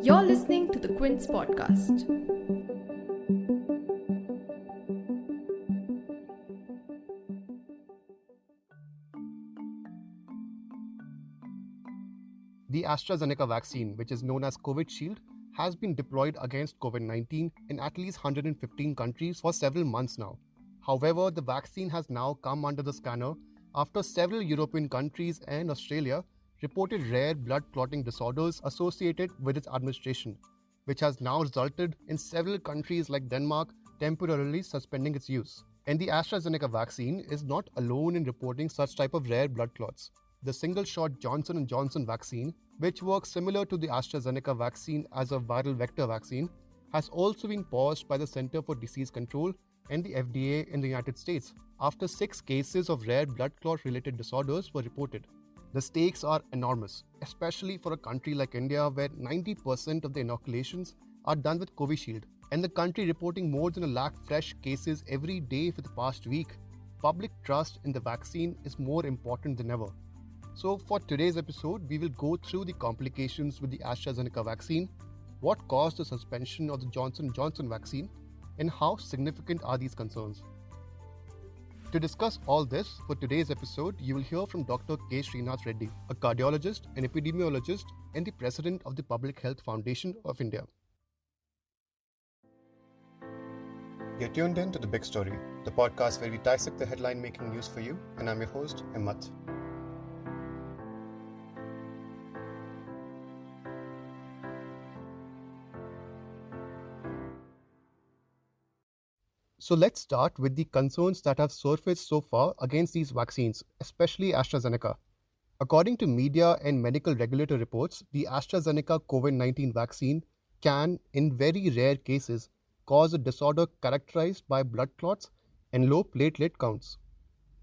You're listening to the Quint's podcast. The Astra Zeneca vaccine, which is known as Covishield, has been deployed against COVID-19 in at least 115 countries for several months now. However, the vaccine has now come under the scanner after several European countries and Australia reported rare blood clotting disorders associated with its administration, which has now resulted in several countries like Denmark temporarily suspending its use. And the AstraZeneca vaccine is not alone in reporting such type of rare blood clots. The single-shot Johnson & Johnson vaccine, which works similar to the AstraZeneca vaccine as a viral vector vaccine, has also been paused by the Center for Disease Control and the FDA in the United States after 6 cases of rare blood clot-related disorders were reported. The stakes are enormous, especially for a country like India where 90% of the inoculations are done with Covishield, and the country reporting more than a lakh fresh cases every day for the past week. Public trust in the vaccine is more important than ever. So for today's episode, we will go through the complications with the AstraZeneca vaccine, what caused the suspension of the Johnson & Johnson vaccine, and how significant are these concerns. To discuss all this, for today's episode, you will hear from Dr. K. Srinath Reddy, a cardiologist, an epidemiologist, and the president of the Public Health Foundation of India. You're tuned in to The Big Story, the podcast where we dissect the headline-making news for you, and I'm your host, Himmat. So let's start with the concerns that have surfaced so far against these vaccines, especially AstraZeneca. According to media and medical regulator reports, the AstraZeneca COVID-19 vaccine can, in very rare cases, cause a disorder characterized by blood clots and low platelet counts.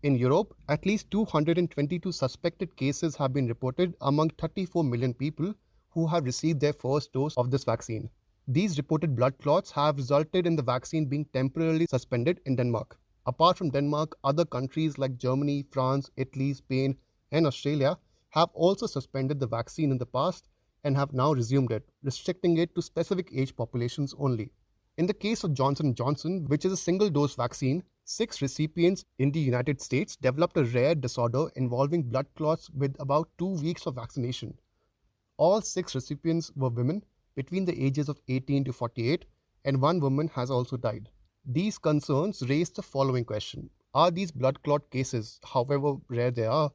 In Europe, at least 222 suspected cases have been reported among 34 million people who have received their first dose of this vaccine. These reported blood clots have resulted in the vaccine being temporarily suspended in Denmark. Apart from Denmark, other countries like Germany, France, Italy, Spain, and Australia have also suspended the vaccine in the past and have now resumed it, restricting it to specific age populations only. In the case of Johnson & Johnson, which is a single-dose vaccine, 6 recipients in the United States developed a rare disorder involving blood clots with about 2 weeks of vaccination. All 6 recipients were women between the ages of 18 to 48, and 1 woman has also died. These concerns raise the following question. Are these blood clot cases, however rare they are,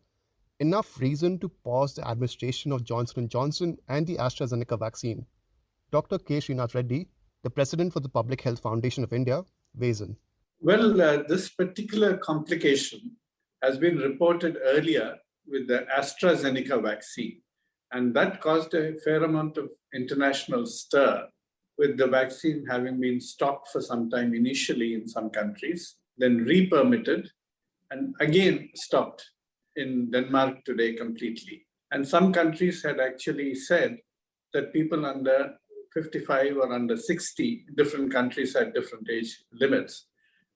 enough reason to pause the administration of Johnson & Johnson and the AstraZeneca vaccine? Dr. K. Srinath Reddy, the president for the Public Health Foundation of India, weighs in. Well, this particular complication has been reported earlier with the AstraZeneca vaccine. And that caused a fair amount of international stir, with the vaccine having been stopped for some time initially in some countries, then re-permitted, and again stopped in Denmark today completely. And some countries had actually said that people under 55 or under 60, different countries had different age limits,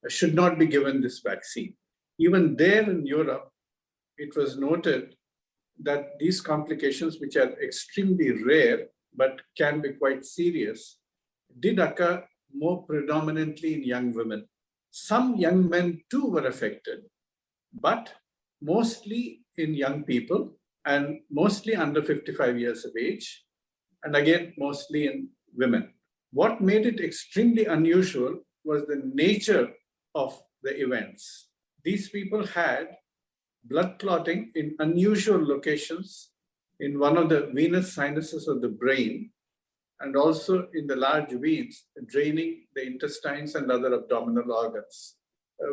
should not be given this vaccine. Even there in Europe, it was noted that these complications, which are extremely rare but can be quite serious, did occur more predominantly in young women. Some young men too were affected, but mostly in young people and mostly under 55 years of age, and again, mostly in women. What made it extremely unusual was the nature of the events. These people had blood clotting in unusual locations in one of the venous sinuses of the brain, and also in the large veins draining the intestines and other abdominal organs.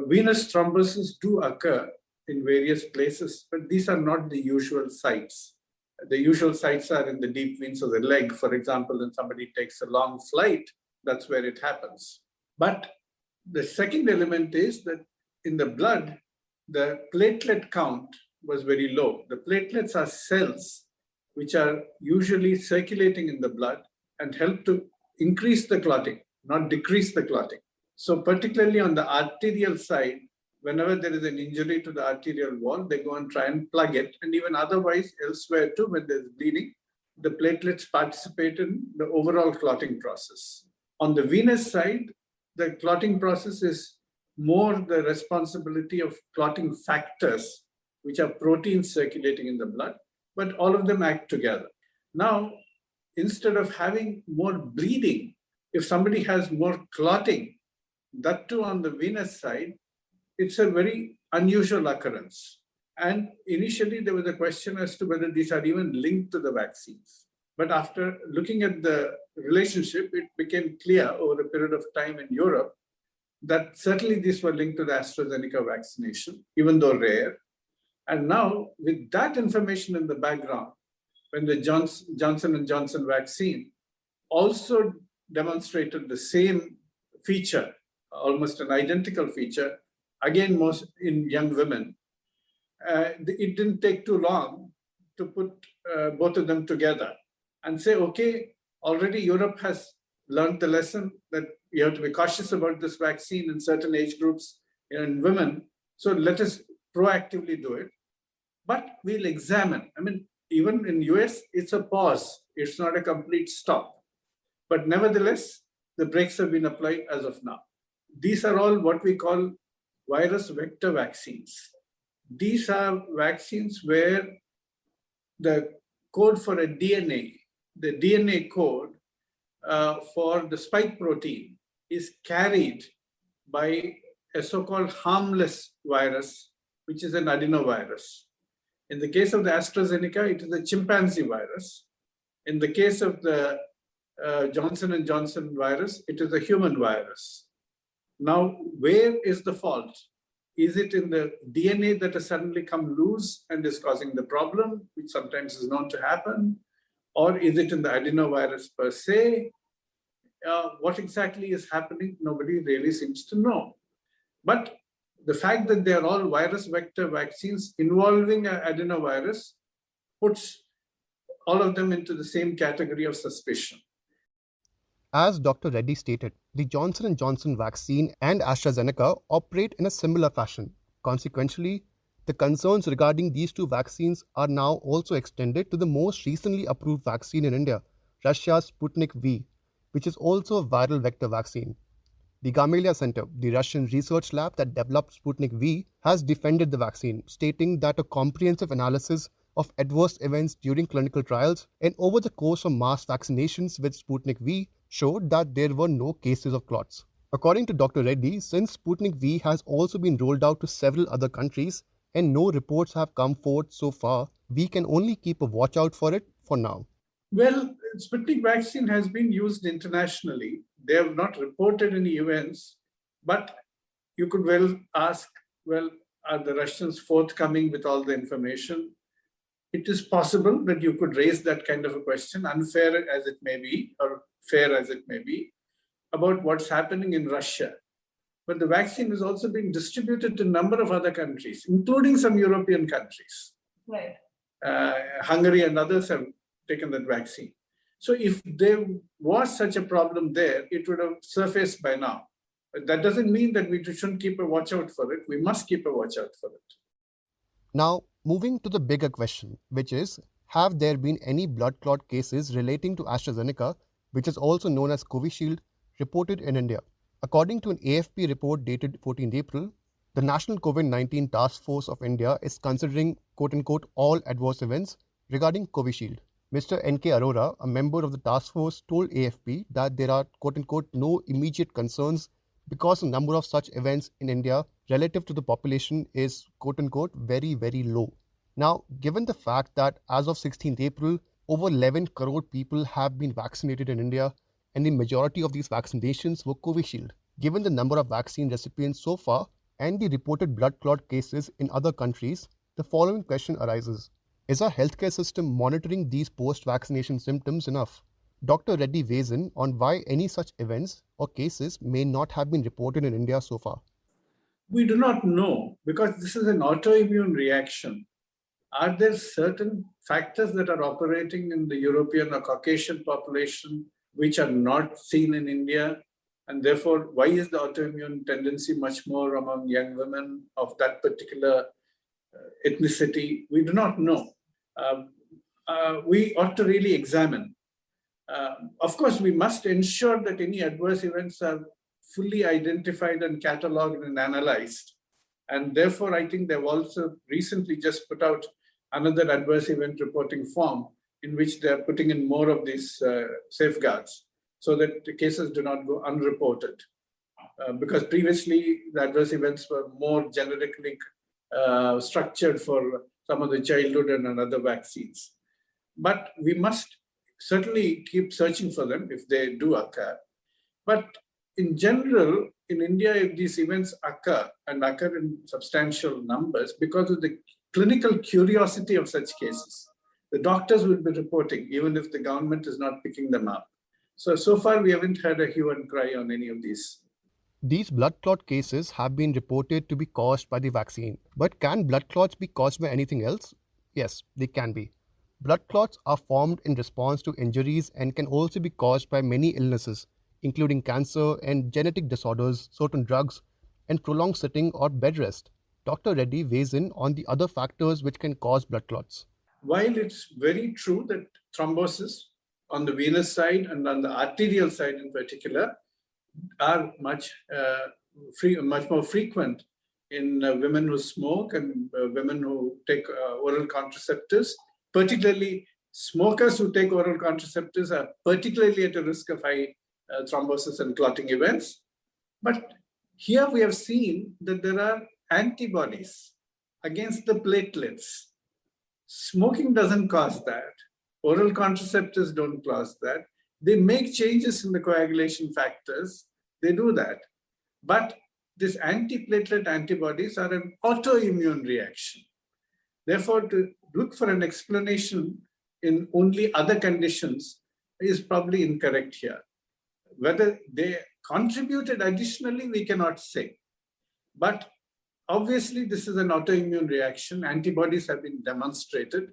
Venous thrombosis do occur in various places, but these are not the usual sites. The usual sites are in the deep veins of the leg. For example, when somebody takes a long flight, that's where it happens. But the second element is that in the blood, the platelet count was very low. The platelets are cells which are usually circulating in the blood and help to increase the clotting, not decrease the clotting. So particularly on the arterial side, whenever there is an injury to the arterial wall, they go and try and plug it. And even otherwise, elsewhere too, when there's bleeding, the platelets participate in the overall clotting process. On the venous side, the clotting process is more the responsibility of clotting factors, which are proteins circulating in the blood, but all of them act together. Now, instead of having more bleeding, if somebody has more clotting, that too on the venous side, it's a very unusual occurrence. And initially, there was a question as to whether these are even linked to the vaccines. But after looking at the relationship, it became clear over a period of time in Europe that certainly these were linked to the Astra Zeneca vaccination, even though rare. And now, with that information in the background, when the Johnson & Johnson vaccine also demonstrated the same feature, almost an identical feature, again, most in young women, it didn't take too long to put both of them together and say, okay, already Europe has learned the lesson that you have to be cautious about this vaccine in certain age groups in women. So let us proactively do it. But we'll examine. I mean, even in US, it's a pause. It's not a complete stop. But nevertheless, the brakes have been applied as of now. These are all what we call virus vector vaccines. These are vaccines where the code for a DNA, the DNA code for the spike protein is carried by a so-called harmless virus, which is an adenovirus. In the case of the AstraZeneca, it is a chimpanzee virus. In the case of the Johnson & Johnson virus, it is a human virus. Now, where is the fault? Is it in the DNA that has suddenly come loose and is causing the problem, which sometimes is known to happen? Or is it in the adenovirus per se? What exactly is happening, nobody really seems to know. But the fact that they are all virus vector vaccines involving an adenovirus puts all of them into the same category of suspicion. As Dr. Reddy stated, the Johnson & Johnson vaccine and AstraZeneca operate in a similar fashion. Consequently, the concerns regarding these two vaccines are now also extended to the most recently approved vaccine in India, Russia's Sputnik V, which is also a viral vector vaccine. The Gamaleya Center, the Russian research lab that developed Sputnik V, has defended the vaccine, stating that a comprehensive analysis of adverse events during clinical trials and over the course of mass vaccinations with Sputnik V showed that there were no cases of clots. According to Dr. Reddy, since Sputnik V has also been rolled out to several other countries and no reports have come forth so far, we can only keep a watch out for it for now. Well, Sputnik vaccine has been used internationally. They have not reported any events, but you could well ask, well, are the Russians forthcoming with all the information? It is possible that you could raise that kind of a question, unfair as it may be, or fair as it may be, about what's happening in Russia. But the vaccine is also being distributed to a number of other countries, including some European countries. Right. Hungary and others have taken that vaccine. So if there was such a problem there, it would have surfaced by now. But that doesn't mean that we shouldn't keep a watch out for it. We must keep a watch out for it. Now, moving to the bigger question, which is, have there been any blood clot cases relating to AstraZeneca, which is also known as Covishield, reported in India? According to an AFP report dated 14th April, the National COVID-19 Task Force of India is considering quote-unquote all adverse events regarding Covishield. Mr. N.K. Arora, a member of the task force, told AFP that there are quote-unquote no immediate concerns because the number of such events in India relative to the population is quote-unquote very, very low. Now, given the fact that as of 16th April, over 11 crore people have been vaccinated in India and the majority of these vaccinations were Covishield, given the number of vaccine recipients so far and the reported blood clot cases in other countries, the following question arises. Is our healthcare system monitoring these post-vaccination symptoms enough? Dr. Reddy weighs in on why any such events or cases may not have been reported in India so far. We do not know because this is an autoimmune reaction. Are there certain factors that are operating in the European or Caucasian population which are not seen in India? And therefore, why is the autoimmune tendency much more among young women of that particular ethnicity? We do not know. We ought to really examine. Of course, we must ensure that any adverse events are fully identified and catalogued and analyzed. And therefore, I think they've also recently just put out another adverse event reporting form in which they're putting in more of these safeguards so that the cases do not go unreported. Because previously, the adverse events were more generically structured for some of the childhood and other vaccines. But we must certainly keep searching for them if they do occur. But in general, in India, if these events occur and occur in substantial numbers because of the clinical curiosity of such cases, the doctors will be reporting, even if the government is not picking them up. So far, we haven't heard a hue and cry on any of these. These blood clot cases have been reported to be caused by the vaccine. But can blood clots be caused by anything else? Yes, they can be. Blood clots are formed in response to injuries and can also be caused by many illnesses, including cancer and genetic disorders, certain drugs, and prolonged sitting or bed rest. Dr. Reddy weighs in on the other factors which can cause blood clots. While it's very true that thrombosis on the venous side and on the arterial side in particular are much more frequent in women who smoke and women who take oral contraceptives, particularly smokers who take oral contraceptives are particularly at a risk of high thrombosis and clotting events. But here we have seen that there are antibodies against the platelets. Smoking doesn't cause that. Oral contraceptives don't cause that. They make changes in the coagulation factors. They do that. But these antiplatelet antibodies are an autoimmune reaction. Therefore, to look for an explanation in only other conditions is probably incorrect here. Whether they contributed additionally, we cannot say. But obviously, this is an autoimmune reaction. Antibodies have been demonstrated,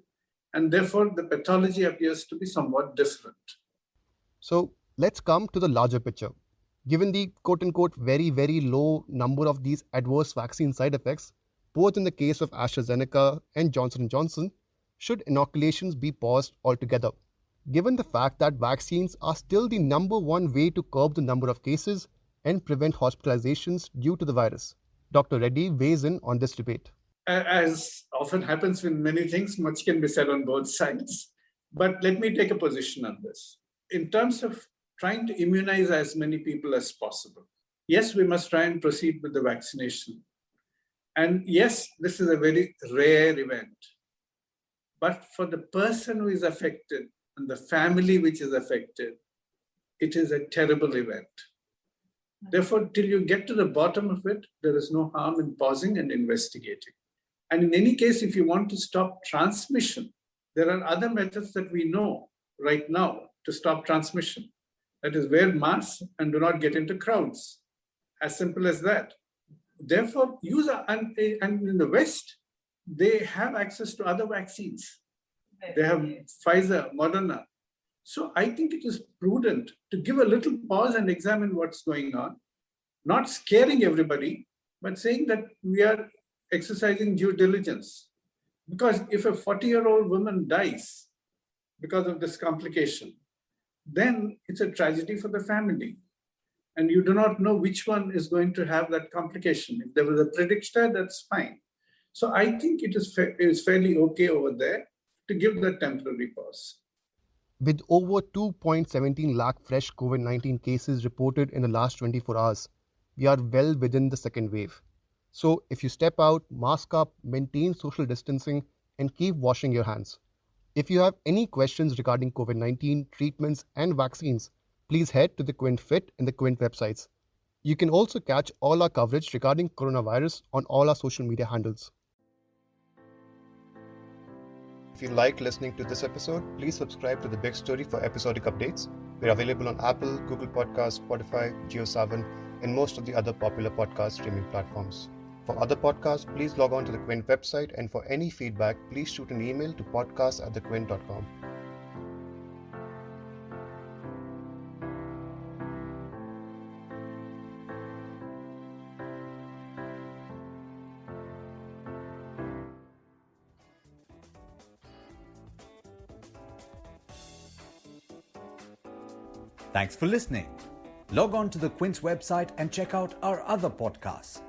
and therefore the pathology appears to be somewhat different. So let's come to the larger picture. Given the quote-unquote very, very low number of these adverse vaccine side effects, both in the case of Astra Zeneca and Johnson & Johnson, should inoculations be paused altogether? Given the fact that vaccines are still the number one way to curb the number of cases and prevent hospitalizations due to the virus. Dr. Reddy weighs in on this debate. As often happens with many things, much can be said on both sides. But let me take a position on this. In terms of trying to immunize as many people as possible, yes, we must try and proceed with the vaccination. And yes, this is a very rare event. But for the person who is affected and the family which is affected, it is a terrible event. Therefore, till you get to the bottom of it, there is no harm in pausing and investigating. And in any case, if you want to stop transmission, there are other methods that we know right now to stop transmission. That is, wear masks and do not get into crowds. As simple as that. Therefore, and in the West, they have access to other vaccines. They have Pfizer, Moderna. So I think it is prudent to give a little pause and examine what's going on, not scaring everybody, but saying that we are exercising due diligence. Because if a 40-year-old woman dies because of this complication, then it's a tragedy for the family. And you do not know which one is going to have that complication. If there was a predictor, that's fine. So I think it is fairly okay over there to give that temporary pause. With over 2.17 lakh fresh COVID-19 cases reported in the last 24 hours, we are well within the second wave. So if you step out, mask up, maintain social distancing, and keep washing your hands. If you have any questions regarding COVID-19 treatments and vaccines, please head to the Quint Fit and the Quint websites. You can also catch all our coverage regarding coronavirus on all our social media handles. If you liked listening to this episode, please subscribe to The Big Story for episodic updates. We're available on Apple, Google Podcasts, Spotify, JioSaavn, and most of the other popular podcast streaming platforms. For other podcasts, please log on to the Quint website, and for any feedback, please shoot an email to podcast@thequint.com. Thanks for listening. Log on to the Quint's website and check out our other podcasts.